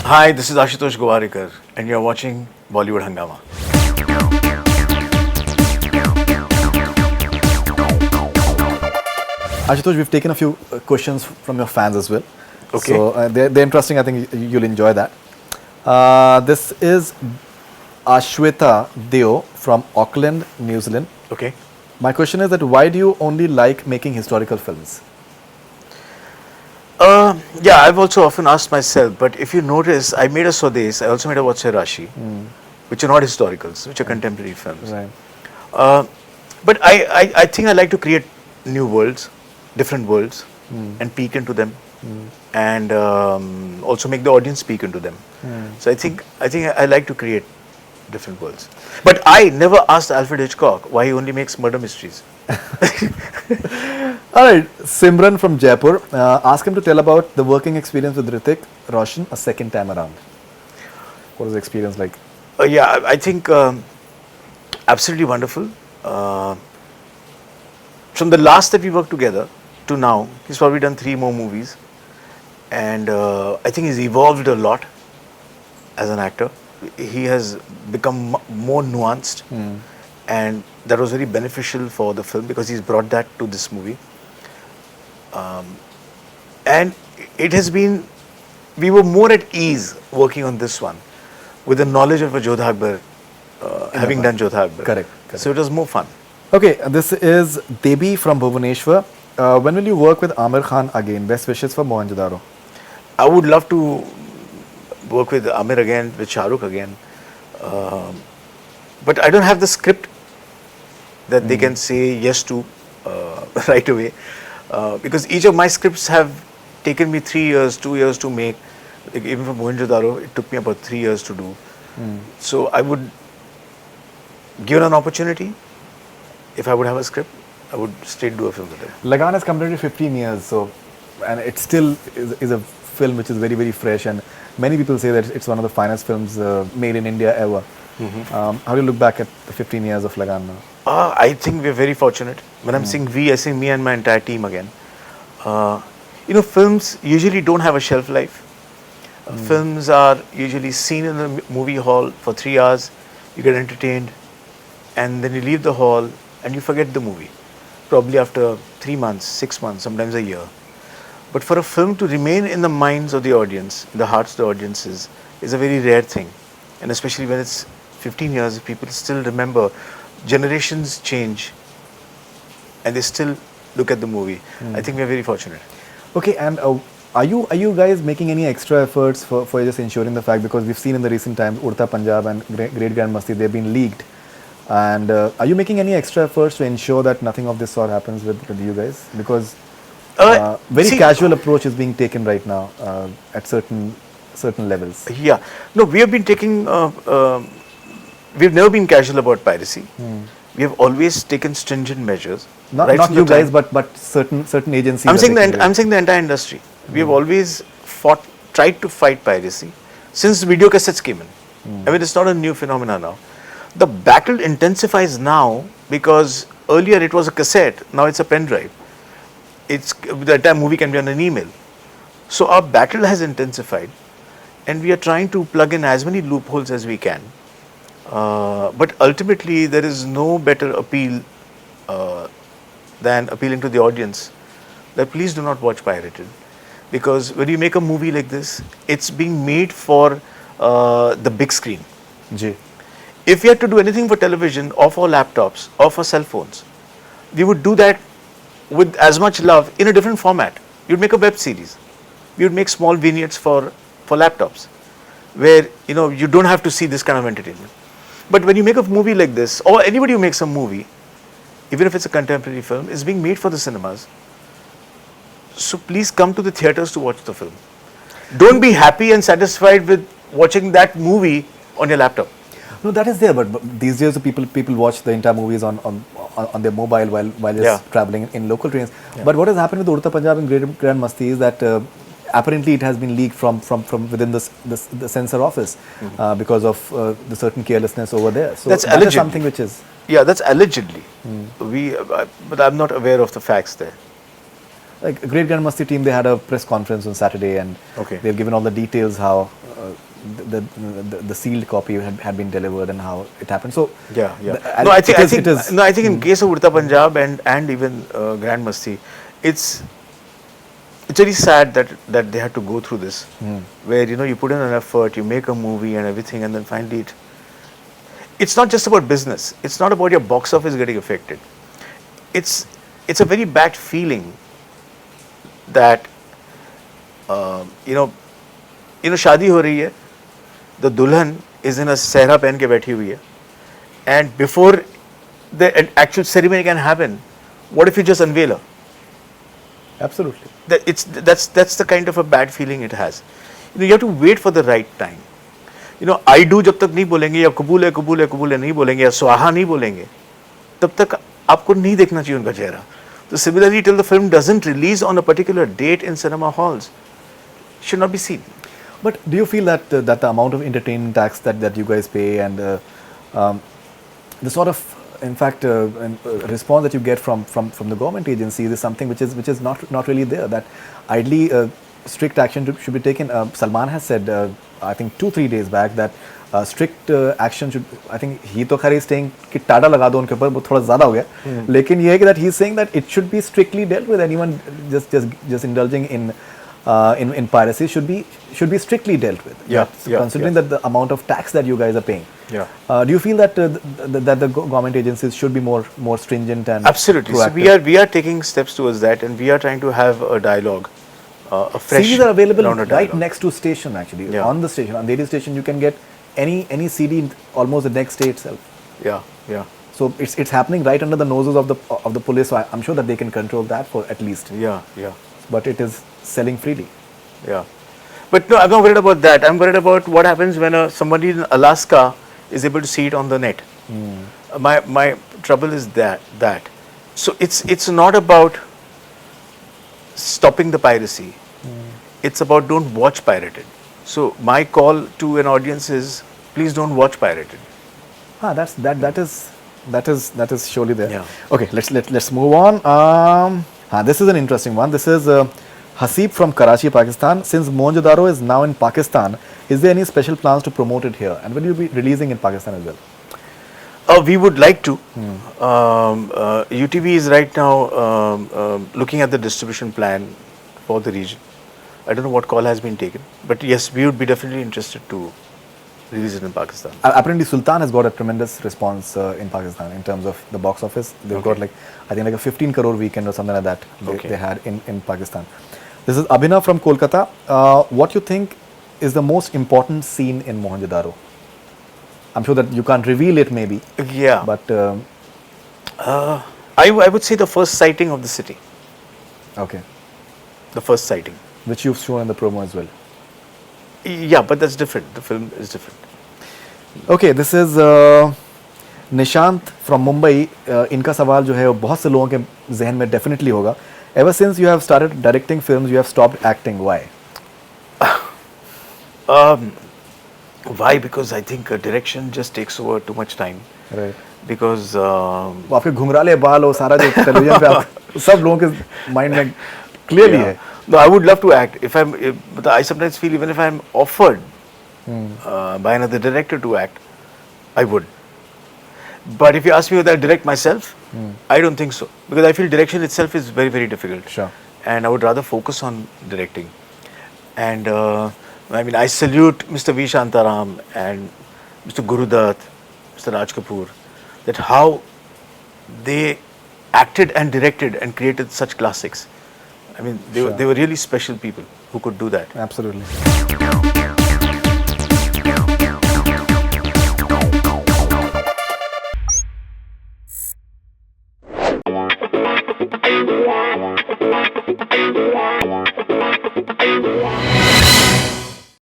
Hi, this is Ashutosh Gowariker, and you're watching Bollywood Hungama. Ashutosh, we've taken a few questions from your fans as well. Okay. So they're interesting. I think you'll enjoy that. This is Ashweta Deo from Auckland, New Zealand. Okay. My question is that why do you only like making historical films? Yeah, I've also often asked myself, but if you notice, I made a Swades, I also made a Vatsa Rashi, which are not historicals, which are contemporary films. Right. But I think I like to create new worlds, different worlds, and peek into them, and also make the audience peek into them. So I think I like to create different worlds. But I never asked Alfred Hitchcock why he only makes murder mysteries. All right, Simran from Jaipur. Ask him to tell about the working experience with Hrithik Roshan a second time around. What was the experience like? Yeah, I think absolutely wonderful. From the last that we worked together to now, he's probably done 3 more movies, and I think he's evolved a lot as an actor. He has become more nuanced, and that was very beneficial for the film because he's brought that to this movie. And it has been, we were more at ease working on this one with the knowledge of a Jodha Akbar, having done Jodha Akbar. Correct. So it was more fun. Okay, this is Debi from Bhubaneswar. When will you work with Aamir Khan again? Best wishes for Mohenjo Daro. I would love to work with Aamir again, with Shah Rukh again. But I don't have the script that they can say yes to right away. Because each of my scripts have taken me 3 years, 2 years to make. Like even for Mohenjo Daro, it took me about 3 years to do. So I would, given an opportunity, if I would have a script, I would straight do a film with it. Lagan has completed 15 years, so, and it still is a film which is very, very fresh, and many people say that it's one of the finest films made in India ever. How do you look back at the 15 years of Lagan now? I think we're very fortunate. When I'm saying we, I say me and my entire team again. Films usually don't have a shelf life. Films are usually seen in the movie hall for 3 hours, you get entertained, and then you leave the hall and you forget the movie. Probably after 3 months, 6 months, sometimes a year. But for a film to remain in the minds of the audience, in the hearts of the audiences, is a very rare thing. And especially when it's 15 years, people still remember. Generations change and they still look at the movie. I think we're very fortunate. Okay, and are you guys making any extra efforts for just ensuring the fact, because we've seen in the recent times Udta Punjab and Great Grand Masti, they've been leaked, and are you making any extra efforts to ensure that nothing of this sort happens with you guys? Because very casual approach is being taken right now at certain levels. Yeah, no, we have been taking we've never been casual about piracy. We have always taken stringent measures. Not you guys, but certain agencies. I'm saying the entire industry. We have always tried to fight piracy since video cassettes came in. I mean, it's not a new phenomenon now. The battle intensifies now because earlier it was a cassette, now it's a pen drive. The entire movie can be on an email. So our battle has intensified, and we are trying to plug in as many loopholes as we can. But ultimately, there is no better appeal than appealing to the audience that please do not watch pirated. Because when you make a movie like this, it's being made for the big screen. Ji. If we had to do anything for television or for laptops or for cell phones, we would do that with as much love in a different format. You'd make a web series. We would make small vignettes for laptops where you don't have to see this kind of entertainment. But when you make a movie like this, or anybody who makes a movie, even if it's a contemporary film, is being made for the cinemas. So please come to the theatres to watch the film. Don't be happy and satisfied with watching that movie on your laptop. No, that is there, but these days people watch the entire movies on their mobile while just traveling in local trains. Yeah. But what has happened with Udta Punjab and Great Grand Masti is that apparently it has been leaked from within the censor office because of the certain carelessness over there. So that's that is something which is... Yeah, that's allegedly. But I'm not aware of the facts there. Like Great Grand Masti team, they had a press conference on Saturday, and they've given all the details how the sealed copy had been delivered and how it happened. So Yeah, yeah. the- No, I think, it I is- think, it is- no, I think in case of Urta Punjab and even Grand Masti, it's very sad that they had to go through this, where you put in an effort, you make a movie and everything, and then finally it's not just about business. It's not about your box office getting affected. It's a very bad feeling that शादी हो रही है, the dulhan is in a sehra पहन के बैठी हुई है, and before the actual ceremony can happen, what if you just unveil her? absolutely. That's the kind of a bad feeling it has. You have to wait for the right time. I do जब तक नहीं बोलेंगे, या कबूल है कबूल है कबूल है नहीं बोलेंगे, या स्वाहा नहीं बोलेंगे, तब तक आपको नहीं देखना चाहिए उनका चेहरा. So similarly, till the film doesn't release on a particular date in cinema halls, it should not be seen. But do you feel that that the amount of entertainment tax that you guys pay and the sort of, in fact, response that you get from the government agencies is something which is not really there? That ideally strict action should be taken. Salman has said, I think 2-3 days back, that strict action should. I think he तो खैर is saying कि टाडा लगा दो उनके ऊपर, वो थोड़ा ज़्यादा हो गया. लेकिन ये है कि that he is saying that it should be strictly dealt with. Anyone just indulging in piracy should be strictly dealt with. Considering that the amount of tax that you guys are paying. Do you feel that that the government agencies should be more stringent and absolutely proactive? So we are taking steps towards that, and we are trying to have a dialogue, a fresh. CDs are available right next to station actually. Yeah. On the station, on the radio station, you can get any CD almost the next day itself. Yeah. So it's happening right under the noses of the police. So I'm sure that they can control that for at least. Yeah. But it is selling freely. Yeah. But no, I'm not worried about that. I'm worried about what happens when somebody in Alaska is able to see it on the net. My trouble is that. So it's not about stopping the piracy. It's about don't watch pirated. So my call to an audience is please don't watch pirated. That is surely there. Yeah. Okay, let's move on. This is an interesting one. This is Hasib from Karachi, Pakistan. Since Mohenjo Daro is now in Pakistan, is there any special plans to promote it here? And will you be releasing in Pakistan as well? We would like to. UTV is right now looking at the distribution plan for the region. I don't know what call has been taken, but yes, we would be definitely interested to release it in Pakistan. Apparently, Sultan has got a tremendous response in Pakistan in terms of the box office. They've got I think a 15 crore weekend or something like that they had in Pakistan. This is Abhinav from Kolkata. What you think is the most important scene in Mohenjo Daro? I'm sure that you can't reveal it maybe. Yeah. But I would say the first sighting of the city. Okay. The first sighting. Which you've shown in the promo as well. Yeah, but that's different. The film is different. Okay, this is Nishant from Mumbai. इनका सवाल जो है वो बहुत से लोगों के जहन में definitely होगा. Ever since you have started directing films, you have stopped acting. Why? Why? Because I think direction just takes over too much time. Right. Because वो आपके घुंघराले बाल और सारा जो टेलीविजन पे आप सब लोगों के माइंड में clearly है. No, I would love to act. But I sometimes feel even if I'm offered by another director to act, I would. But if you ask me whether I direct myself, I don't think so. Because I feel direction itself is very, very difficult. Sure. And I would rather focus on directing. And I salute Mr. V. Shantaram and Mr. Gurudat, Mr. Raj Kapoor, that how they acted and directed and created such classics. They were really special people who could do that. Absolutely.